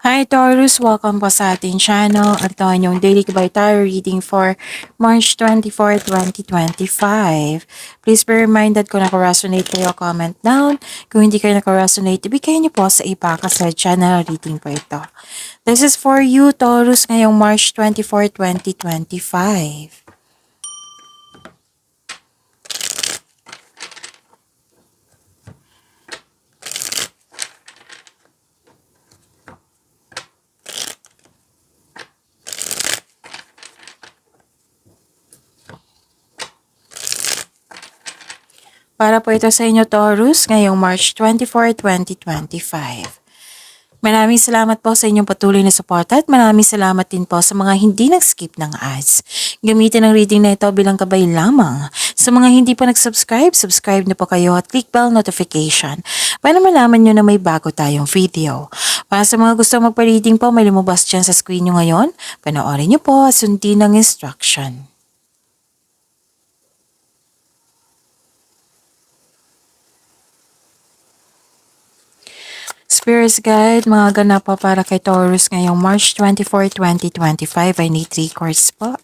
Hi Taurus! Welcome po sa ating channel. Ito ang inyong daily by tarot reading for March 24, 2025. Please be reminded kung naka-resonate kayo, comment down. Kung hindi kayo naka-resonate, ibigay niyo po sa iba kasi channel reading po ito. This is for you Taurus ngayong March 24, 2025. Para po ito sa inyo Taurus ngayong March 24, 2025. Maraming salamat po sa inyong patuloy na suporta at maraming salamat din po sa mga hindi nag-skip ng ads. Gamitin ang reading na ito bilang gabay lamang. Sa mga hindi pa nag-subscribe, subscribe na po kayo at click bell notification para malaman nyo na may bago tayong video. Para sa mga gusto magpa-reading po, may lumabas dyan sa screen nyo ngayon. Panoorin nyo po at sundin ang instruction. Spirits Guide, mga ganap po para kay Taurus ngayong March 24, 2025. I need 3 cards po.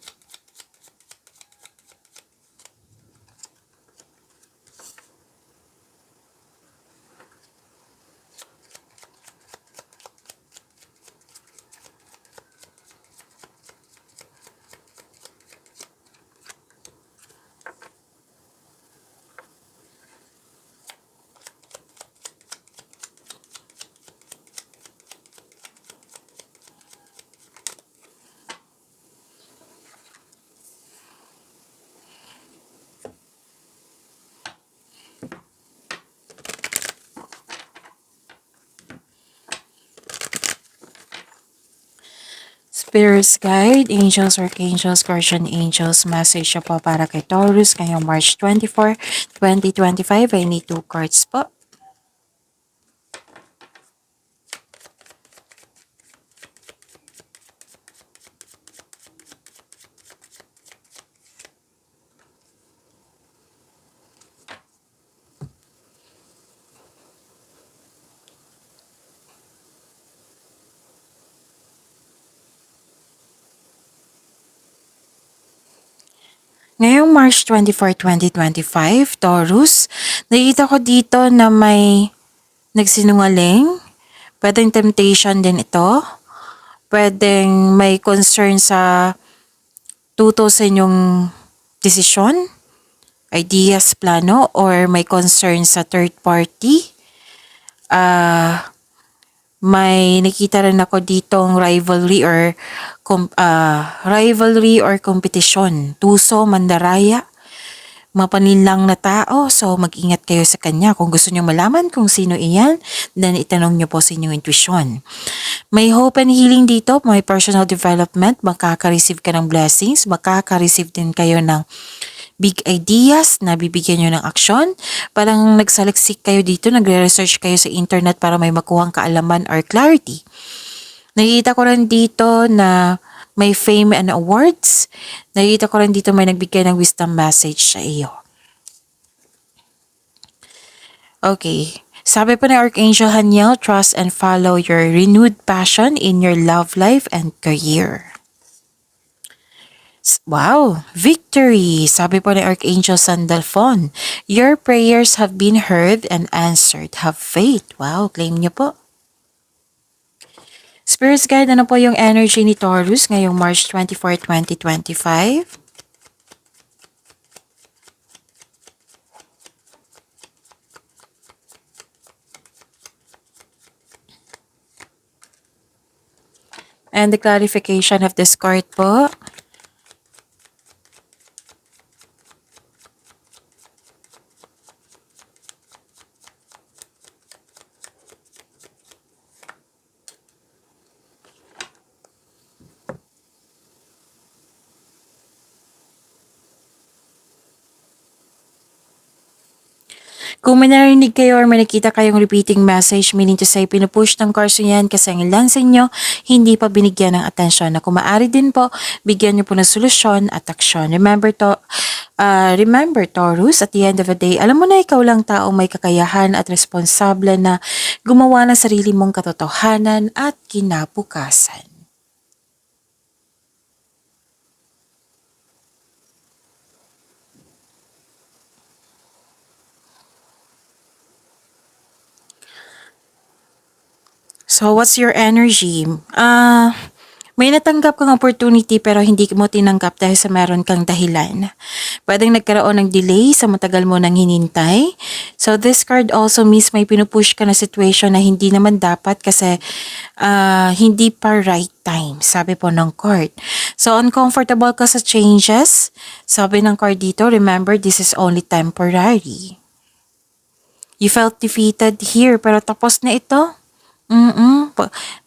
Spirits Guide, Angels, Archangels, Guardian Angels, message po para kay Taurus ngayong March 24, 2025. I need 2 cards po. Ngayong March 24, 2025, Taurus, nakita ko dito na may nagsinungaling. Pwedeng temptation din ito. Pwedeng may concern sa tuto sa inyong desisyon, ideas, plano, or may concern sa third party. May nakita rin ako ditong rivalry or competition. Tuso, mandaraya, mapaninlang na tao. So mag-ingat kayo sa kanya. Kung gusto niyo malaman kung sino iyan, then itanong niyo po sa inyong intuition. May hope and healing dito, may personal development, makaka-receive ka ng blessings, makaka-receive din kayo ng big ideas na bibigyan nyo ng aksyon. Parang nagsaliksik kayo dito, nagre-research kayo sa internet para may makuhang kaalaman or clarity. Nakikita ko rin dito na may fame and awards. Nakikita ko rin dito may nagbigay ng wisdom message sa iyo. Okay. Sabi po ni Archangel Haniel, trust and follow your renewed passion in your love life and career. Wow! Victory! Sabi po ni Archangel Sandalphon, your prayers have been heard and answered. Have faith. Wow! Claim niyo po. Spirits Guide, ano po yung energy ni Taurus ngayong March 24, 2025? And the clarification of this card po. Kung may narinig kayo or may nakita kayong repeating message, meaning to say, pinupush ng cards yan kasi ang ilan sa inyo hindi pa binigyan ng atensyon. Na kung maaari din po, bigyan niyo po ng solusyon at aksyon. Remember to, Remember, Taurus, at the end of the day, alam mo na ikaw lang taong may kakayahan at responsable na gumawa ng sarili mong katotohanan at kinabukasan. So, what's your energy? May natanggap kang opportunity pero hindi mo tinanggap dahil sa meron kang dahilan. Pwedeng nagkaroon ng delay sa matagal mo nang hinintay. So, this card also means may pinupush ka na situation na hindi naman dapat kasi hindi pa right time, sabi po ng card. So, uncomfortable ka sa changes. Sabi ng card dito, remember, this is only temporary. You felt defeated here pero tapos na ito.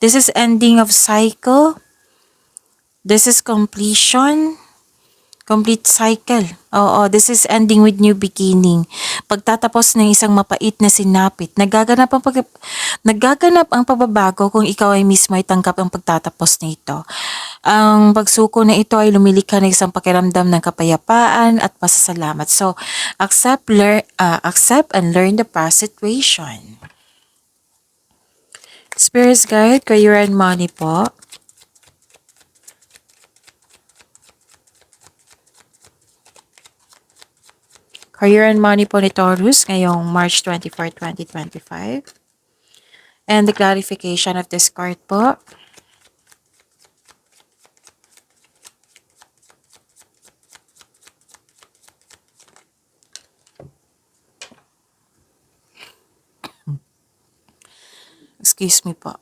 This is ending of cycle. This is completion. Complete cycle. Oo, this is ending with new beginning. Pagtatapos ng isang mapait na sinapit, nagaganap ang pagbabago kung ikaw ay mismo ay tanggap ang pagtatapos nito. Ang pagsuko na ito ay lumilikha ng isang pakiramdam ng kapayapaan at pasasalamat. So, accept and learn the past situation. Spirits Guide, Career and Money po. Career and Money po ni Taurus ngayong March 24, 2025. And the clarification of this card po. Excuse me po.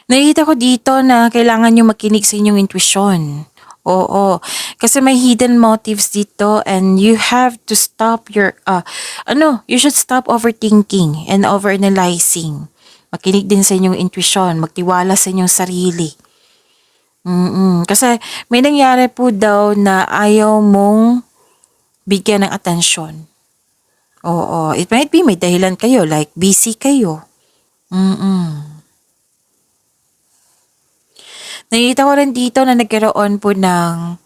Nakikita ko dito na kailangan nyo makinig sa inyong intuition. Oo. Kasi may hidden motives dito and you have to stop you should stop overthinking and overanalyzing. Makinig din sa inyong intuition, magtiwala sa inyong sarili. Kasi may nangyari po daw na ayaw mong bigyan ng atensyon. Oo. It might be may dahilan kayo, like busy kayo. Nakita ko rin dito na nagkaroon po ng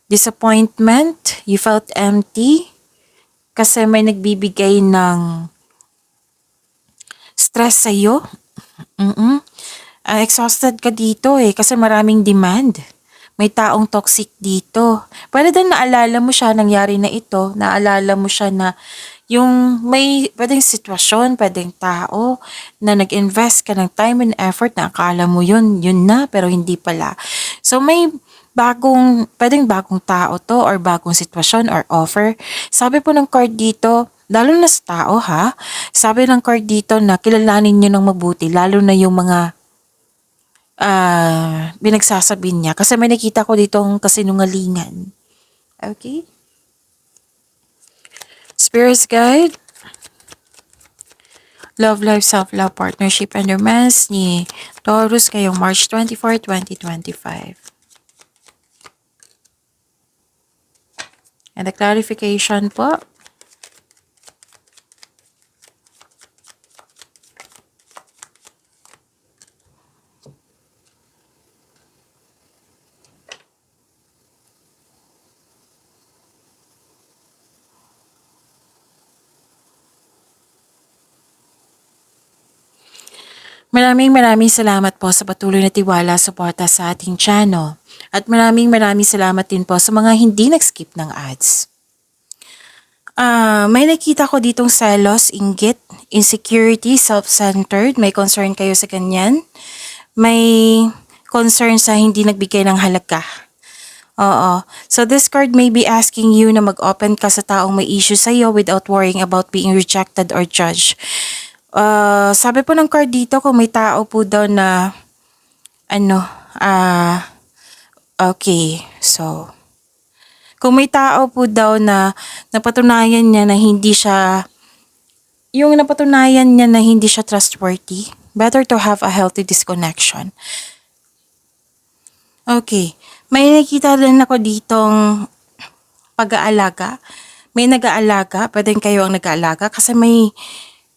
disappointment. You felt empty kasi may nagbibigay ng stress sa'yo. Exhausted ka dito kasi maraming demand. May taong toxic dito. Pwede din naalala mo siya, nangyari na ito. Naalala mo siya na yung may pwedeng sitwasyon, pwedeng tao na nag-invest ka ng time and effort na akala mo yun na, pero hindi pala. So may pwedeng bagong tao to or bagong sitwasyon or offer. Sabi po ng card dito, lalo na sa tao ha, sabi ng card dito na kilalanin nyo ng mabuti, lalo na yung mga binagsasabi niya. Kasi may nakita ko ditong kasinungalingan. Okay? Spirits Guide. Love Life, Self-Love, Partnership, and Romance ni Taurus ngayong March 24, 2025. And the clarification po. Maraming salamat po sa patuloy na tiwala suporta sa ating channel. At maraming salamat din po sa mga hindi nag-skip ng ads. May nakita ko ditong selos, inggit, insecurity, self-centered, may concern kayo sa kanyan. May concern sa hindi nagbigay ng halaga. Oo. So this card may be asking you na mag-open ka sa taong may issue sa'yo without worrying about being rejected or judged. Sabi po ng card dito kung may tao po daw na okay, so kung may tao po daw na napatunayan niya na hindi siya trustworthy, better to have a healthy disconnection. Okay, may nakita din ako ditong pag-aalaga. May nag-aalaga, pwedeng kayo ang nag-aalaga kasi may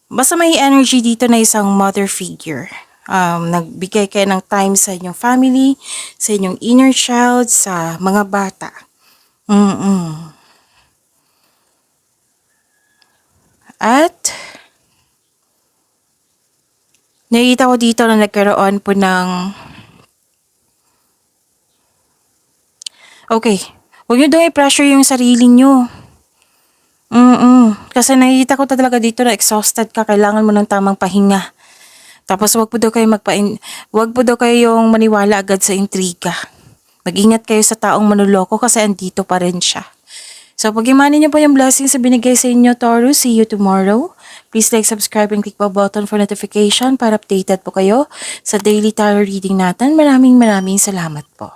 Basta may energy dito na isang mother figure. Nagbigay kayo ng time sa inyong family, sa inyong inner child, sa mga bata. At nakita ko dito na nagkaroon po ng okay, huwag nyo daw i-pressure yung sarili nyo. Kasi nakikita ko talaga dito na exhausted ka, kailangan mo ng tamang pahinga. Tapos wag po daw kayong maniwala agad sa intriga. Mag-ingat kayo sa taong manuloko kasi andito pa rin siya. So pag-imanin niyo po yung blessings na binigay sa inyo, Taurus. See you tomorrow. Please like, subscribe, and click the button for notification para updated po kayo sa daily tarot reading natin. Maraming salamat po.